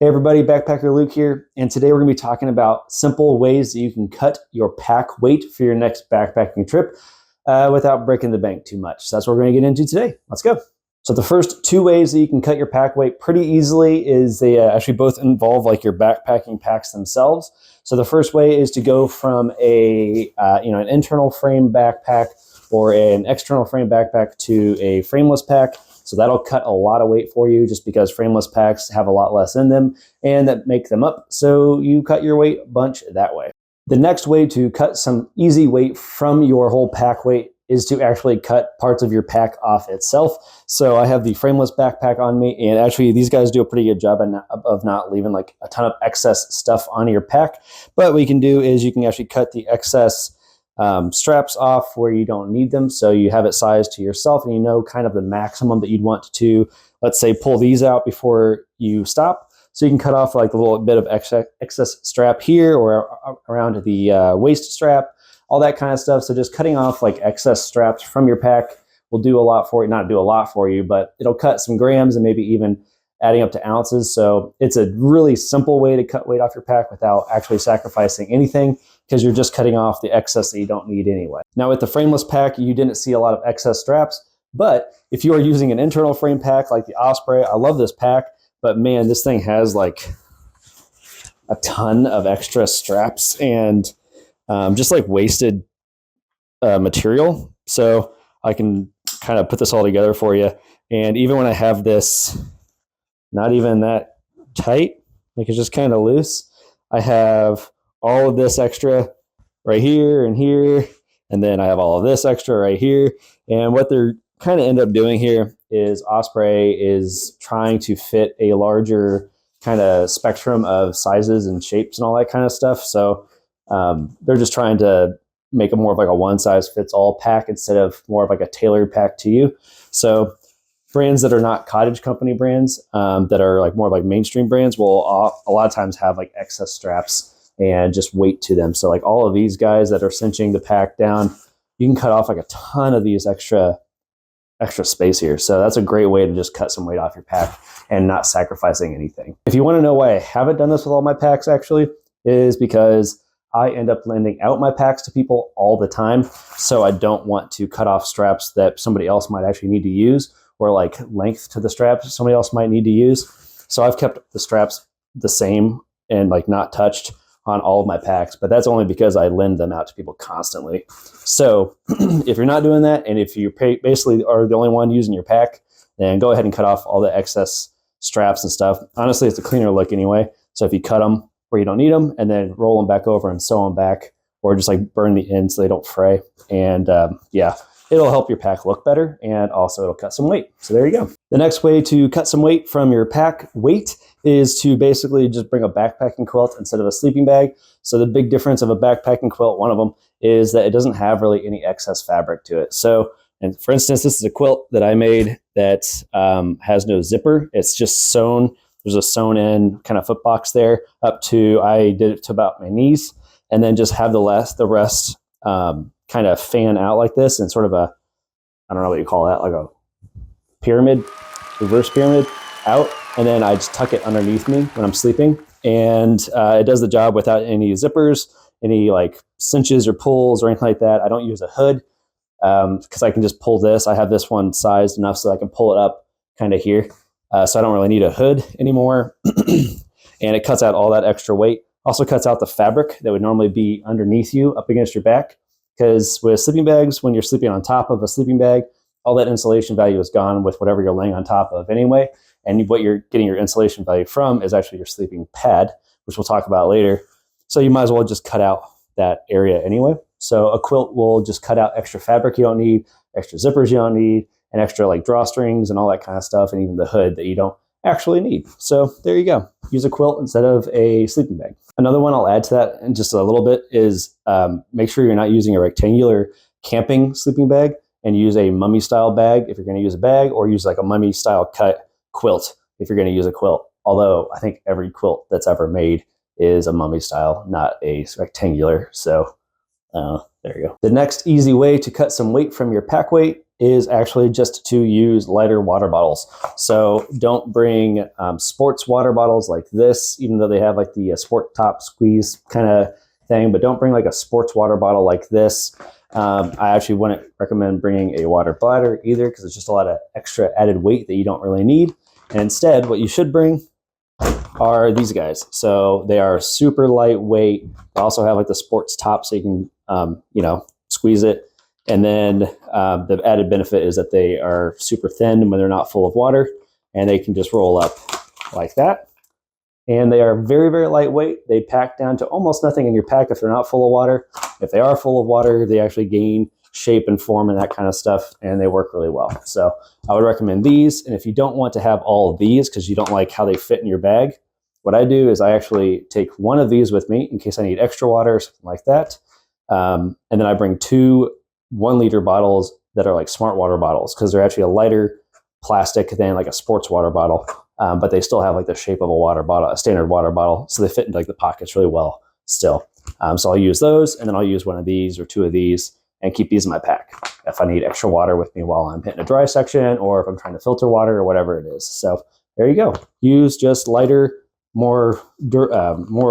Hey everybody, Backpacker Luke here, and today we're going to be talking about simple ways that you can cut your pack weight for your next backpacking trip without breaking the bank too much. So that's what we're going to get into today. Let's go. So the first two ways that you can cut your pack weight pretty easily is they actually both involve like your backpacking packs themselves. So the first way is to go from an internal frame backpack or an external frame backpack to a frameless pack. So that'll cut a lot of weight for you just because frameless packs have a lot less in them and that make them up. So you cut your weight a bunch that way. The next way to cut some easy weight from your whole pack weight is to actually cut parts of your pack off itself. So I have the frameless backpack on me, and actually these guys do a pretty good job of not leaving like a ton of excess stuff on your pack. But what you can do is you can actually cut the excess straps off where you don't need them. So you have it sized to yourself and you know kind of the maximum that you'd want to, let's say, pull these out before you stop. So you can cut off like a little bit of excess strap here or around the waist strap, all that kind of stuff. So just cutting off like excess straps from your pack will do a lot for you. Not do a lot for you, but it'll cut some grams and maybe even adding up to ounces. So it's a really simple way to cut weight off your pack without actually sacrificing anything, because you're just cutting off the excess that you don't need anyway. Now with the frameless pack, you didn't see a lot of excess straps, but if you are using an internal frame pack like the Osprey, I love this pack, but man, this thing has like a ton of extra straps and just like wasted material. So I can kind of put this all together for you. And even when I have this not even that tight, like it's just kind of loose, I have all of this extra right here, and then I have all of this extra right here. And what they're kind of end up doing here is Osprey is trying to fit a larger kind of spectrum of sizes and shapes and all that kind of stuff. So they're just trying to make it more of like a one size fits all pack instead of more of like a tailored pack to you. So brands that are not cottage company brands, that are like more like mainstream brands, will a lot of times have like excess straps and just weight to them. So like all of these guys that are cinching the pack down, you can cut off like a ton of these extra space here. So that's a great way to just cut some weight off your pack and not sacrificing anything. If you want to know why I haven't done this with all my packs, actually, is because I end up lending out my packs to people all the time. So I don't want to cut off straps that somebody else might actually need to use, or like length to the straps somebody else might need to use. So I've kept the straps the same and like not touched on all of my packs, but that's only because I lend them out to people constantly. So if you're not doing that, and if you basically are the only one using your pack, then go ahead and cut off all the excess straps and stuff. Honestly, it's a cleaner look anyway. So if you cut them where you don't need them and then roll them back over and sew them back, or just like burn the ends so they don't fray. And it'll help your pack look better, and also it'll cut some weight. So there you go. The next way to cut some weight from your pack weight is to basically just bring a backpacking quilt instead of a sleeping bag. So the big difference of a backpacking quilt, one of them, is that it doesn't have really any excess fabric to it. So, and for instance, this is a quilt that I made that has no zipper. It's just sewn. There's a sewn in kind of foot box there up to, I did it to about my knees, and then just have the rest kind of fan out like this, and sort of a, I don't know what you call that, like a pyramid, reverse pyramid out. And then I just tuck it underneath me when I'm sleeping. And it does the job without any zippers, any like cinches or pulls or anything like that. I don't use a hood because I can just pull this. I have this one sized enough so I can pull it up kind of here. So I don't really need a hood anymore. And it cuts out all that extra weight. Also cuts out the fabric that would normally be underneath you up against your back. Because with sleeping bags, when you're sleeping on top of a sleeping bag, all that insulation value is gone with whatever you're laying on top of anyway. And what you're getting your insulation value from is actually your sleeping pad, which we'll talk about later. So you might as well just cut out that area anyway. So a quilt will just cut out extra fabric you don't need, extra zippers you don't need, and extra like drawstrings and all that kind of stuff, and even the hood that you don't actually need. So there you go. Use a quilt instead of a sleeping bag. Another one I'll add to that in just a little bit is make sure you're not using a rectangular camping sleeping bag, and use a mummy style bag if you're going to use a bag, or use like a mummy style cut quilt if you're going to use a quilt. Although I think every quilt that's ever made is a mummy style, not a rectangular. So there you go. The next easy way to cut some weight from your pack weight is actually just to use lighter water bottles. So don't bring sports water bottles like this, even though they have like the sport top squeeze kind of thing, but don't bring like a sports water bottle like this. I actually wouldn't recommend bringing a water bladder either, because it's just a lot of extra added weight that you don't really need. And instead, what you should bring are these guys. So they are super lightweight. They also have like the sports top, so you can, squeeze it. And then the added benefit is that they are super thin when they're not full of water, and they can just roll up like that. And they are very, very lightweight. They pack down to almost nothing in your pack if they're not full of water. If they are full of water, they actually gain shape and form and that kind of stuff, and they work really well. So I would recommend these. And if you don't want to have all of these because you don't like how they fit in your bag, what I do is I actually take one of these with me in case I need extra water or something like that. And then I bring 2 1-liter bottles that are like smart water bottles, because they're actually a lighter plastic than like a sports water bottle. But they still have like the shape of a water bottle, a standard water bottle. So they fit into like the pockets really well still. So I'll use those, and then I'll use one of these or 2 of these and keep these in my pack if I need extra water with me while I'm hitting a dry section, or if I'm trying to filter water or whatever it is. So there you go. Use just lighter, more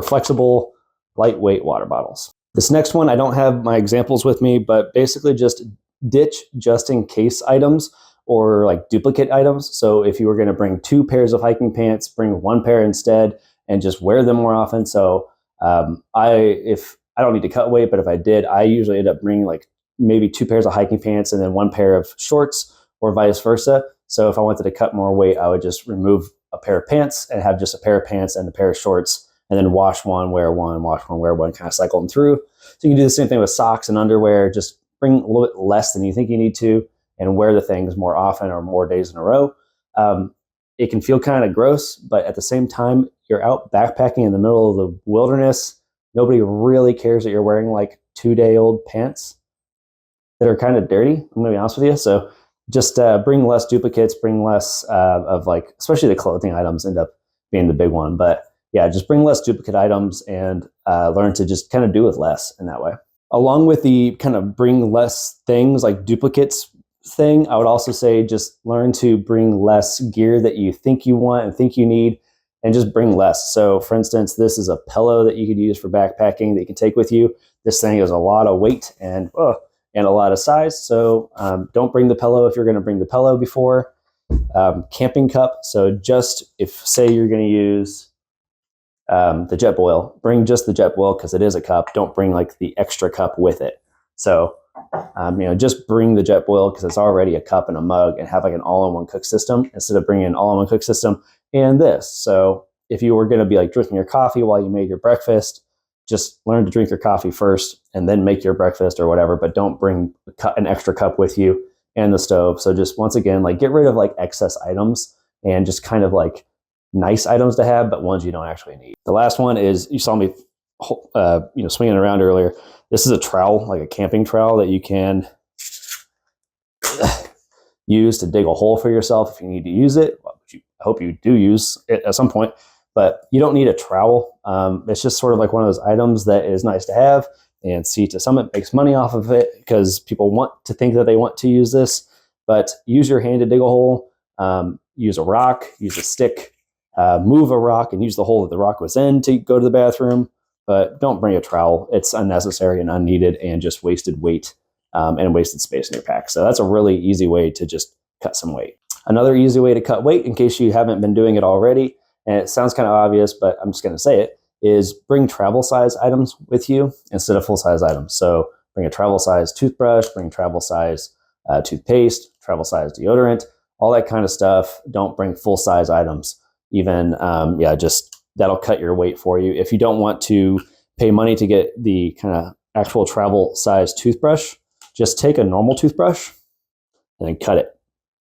flexible, lightweight water bottles. This next one, I don't have my examples with me, but basically just ditch just in case items or like duplicate items. So if you were going to bring 2 pairs of hiking pants, bring 1 pair instead and just wear them more often. So if I don't need to cut weight, but if I did, I usually end up bringing like maybe 2 pairs of hiking pants and then 1 pair of shorts, or vice versa. So if I wanted to cut more weight, I would just remove a pair of pants and have just a pair of pants and a pair of shorts, and then wash one, wear one, wash one, wear one, kind of cycle them through. So you can do the same thing with socks and underwear. Just bring a little bit less than you think you need to, and wear the things more often or more days in a row. It can feel kind of gross, but at the same time, you're out backpacking in the middle of the wilderness. Nobody really cares that you're wearing like 2-day-old pants that are kind of dirty. I'm going to be honest with you. So just bring less duplicates, bring less of like, especially the clothing items end up being the big one. But yeah, just bring less duplicate items and learn to just kind of do with less in that way. Along with the kind of bring less things like duplicates thing, I would also say just learn to bring less gear that you think you want and think you need, and just bring less. So for instance, this is a pillow that you could use for backpacking that you can take with you. This thing is a lot of weight and a lot of size. So don't bring the pillow if you're going to bring the pillow before. Camping cup. So just if say you're going to use the Jetboil, bring just the Jetboil because it is a cup. Don't bring like the extra cup with it. So just bring the Jetboil because it's already a cup and a mug, and have like an all-in-one cook system instead of bringing an all-in-one cook system and this. So if you were going to be like drinking your coffee while you made your breakfast, just learn to drink your coffee first and then make your breakfast or whatever, but don't bring an extra cup with you and the stove. So just once again, like get rid of like excess items and just kind of like nice items to have, but ones you don't actually need. The last one is, you saw me swinging around earlier. This is a trowel, like a camping trowel that you can use to dig a hole for yourself if you need to use it. I hope you do use it at some point, but you don't need a trowel. It's just sort of like one of those items that is nice to have, and Sea to Summit makes money off of it because people want to think that they want to use this, but use your hand to dig a hole, use a rock, use a stick, move a rock and use the hole that the rock was in to go to the bathroom. But don't bring a trowel. It's unnecessary and unneeded and just wasted weight and wasted space in your pack. So that's a really easy way to just cut some weight. Another easy way to cut weight, in case you haven't been doing it already, and it sounds kind of obvious, but I'm just going to say it, is bring travel size items with you instead of full size items. So bring a travel size toothbrush, bring travel size toothpaste, travel size deodorant, all that kind of stuff. Don't bring full size items. Even, just that'll cut your weight for you. If you don't want to pay money to get the kind of actual travel size toothbrush, just take a normal toothbrush and then cut it.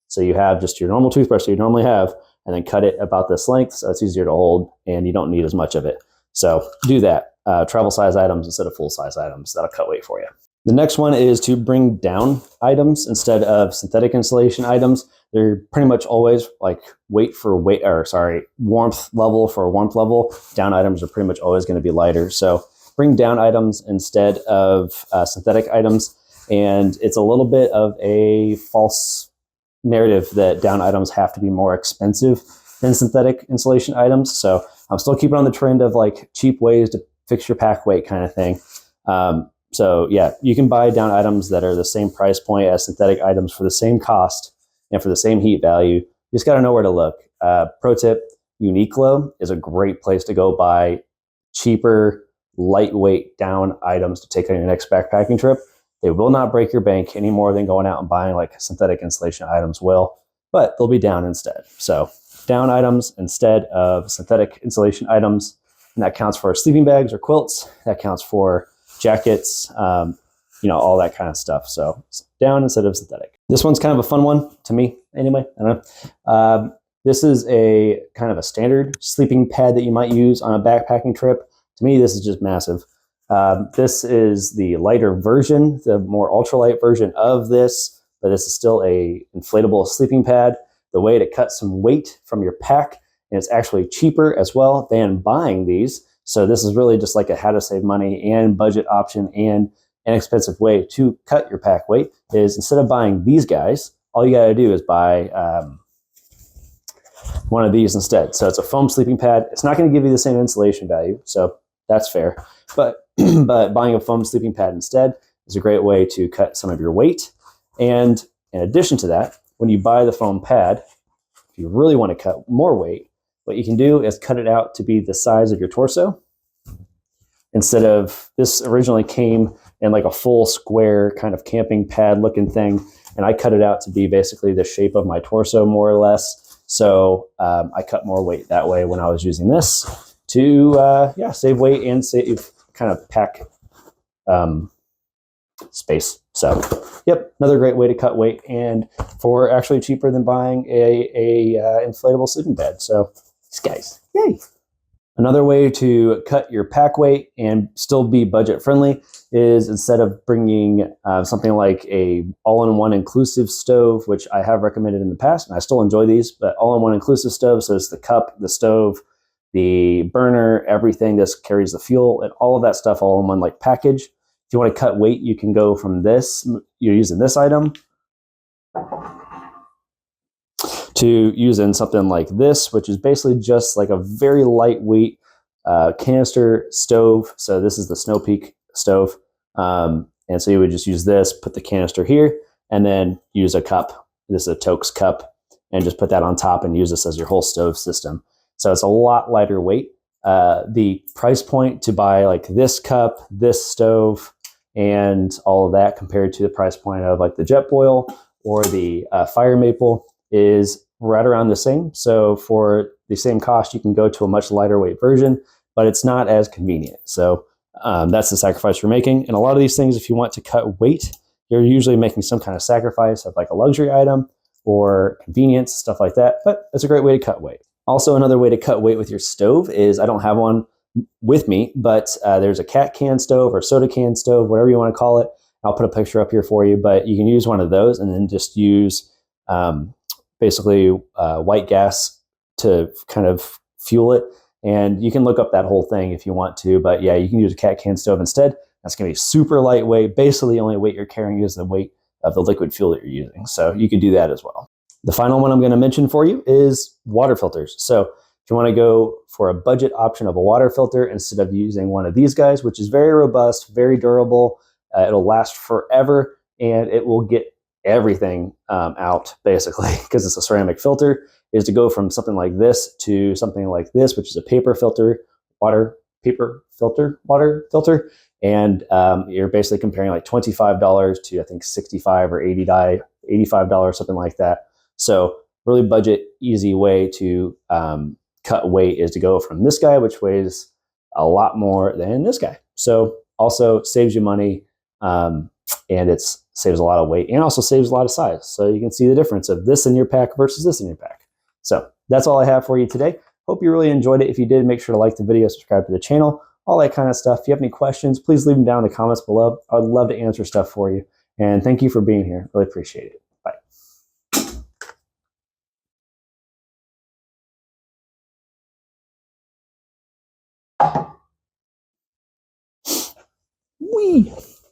So you have just your normal toothbrush that you normally have, and then cut it about this length so it's easier to hold and you don't need as much of it. So do that. Travel size items instead of full size items. That'll cut weight for you. The next one is to bring down items instead of synthetic insulation items. They're pretty much always like warmth level for warmth level. Down items are pretty much always going to be lighter. So bring down items instead of synthetic items. And it's a little bit of a false narrative that down items have to be more expensive than synthetic insulation items. So I'm still keeping on the trend of like cheap ways to fix your pack weight kind of thing. So yeah, you can buy down items that are the same price point as synthetic items for the same cost and for the same heat value. You just got to know where to look. Pro tip, Uniqlo is a great place to go buy cheaper, lightweight down items to take on your next backpacking trip. They will not break your bank any more than going out and buying like synthetic insulation items will, but they'll be down instead. So down items instead of synthetic insulation items, and that counts for sleeping bags or quilts. That counts for jackets, all that kind of stuff. So down instead of synthetic. This one's kind of a fun one to me anyway. I don't know. This is a kind of a standard sleeping pad that you might use on a backpacking trip. To me, this is just massive. This is the lighter version, the more ultralight version of this, but this is still a inflatable sleeping pad. The way to cut some weight from your pack, and it's actually cheaper as well than buying these. So this is really just like a how to save money and budget option and an inexpensive way to cut your pack weight is instead of buying these guys, all you got to do is buy one of these instead. So it's a foam sleeping pad. It's not going to give you the same insulation value, so that's fair. But buying a foam sleeping pad instead is a great way to cut some of your weight. And in addition to that, when you buy the foam pad, if you really want to cut more weight, what you can do is cut it out to be the size of your torso. Instead of, this originally came in like a full square kind of camping pad looking thing, and I cut it out to be basically the shape of my torso more or less. So I cut more weight that way when I was using this to save weight and save kind of pack space. So yep, another great way to cut weight and for actually cheaper than buying a inflatable sleeping bed. So these guys, yay. Another way to cut your pack weight and still be budget friendly is instead of bringing something like a all-in-one inclusive stove, which I have recommended in the past, and I still enjoy these, but all-in-one inclusive stove, so it's the cup, the stove, the burner, everything. This carries the fuel and all of that stuff all in one like package. If you want to cut weight, you can go from this, you're using this item, to using something like this, which is basically just like a very lightweight canister stove. So this is the Snow Peak stove. And so you would just use this, put the canister here, and then use a cup. This is a Toaks cup, and just put that on top and use this as your whole stove system. So it's a lot lighter weight. The price point to buy like this cup, this stove, and all of that compared to the price point of like the Jetboil or the Fire Maple is right around the same. So for the same cost, you can go to a much lighter weight version, but it's not as convenient. So that's the sacrifice you're making. And a lot of these things, if you want to cut weight, you're usually making some kind of sacrifice of like a luxury item or convenience, stuff like that. But it's a great way to cut weight. Also, another way to cut weight with your stove is, I don't have one with me, but there's a cat can stove or soda can stove, whatever you want to call it. I'll put a picture up here for you, but you can use one of those and then just use basically white gas to kind of fuel it. And you can look up that whole thing if you want to, but yeah, you can use a cat can stove instead. That's going to be super lightweight. Basically, the only weight you're carrying is the weight of the liquid fuel that you're using. So you can do that as well. The final one I'm going to mention for you is water filters. So if you want to go for a budget option of a water filter instead of using one of these guys, which is very robust, very durable, it'll last forever, and it will get everything out basically because it's a ceramic filter, is to go from something like this to something like this, which is a paper filter, water filter. And you're basically comparing like $25 to I think $65 or $85, something like that. So really budget, easy way to cut weight is to go from this guy, which weighs a lot more than this guy. So also saves you money, and it saves a lot of weight and also saves a lot of size. So you can see the difference of this in your pack versus this in your pack. So that's all I have for you today. Hope you really enjoyed it. If you did, make sure to like the video, subscribe to the channel, all that kind of stuff. If you have any questions, please leave them down in the comments below. I'd love to answer stuff for you. And thank you for being here. Really appreciate it.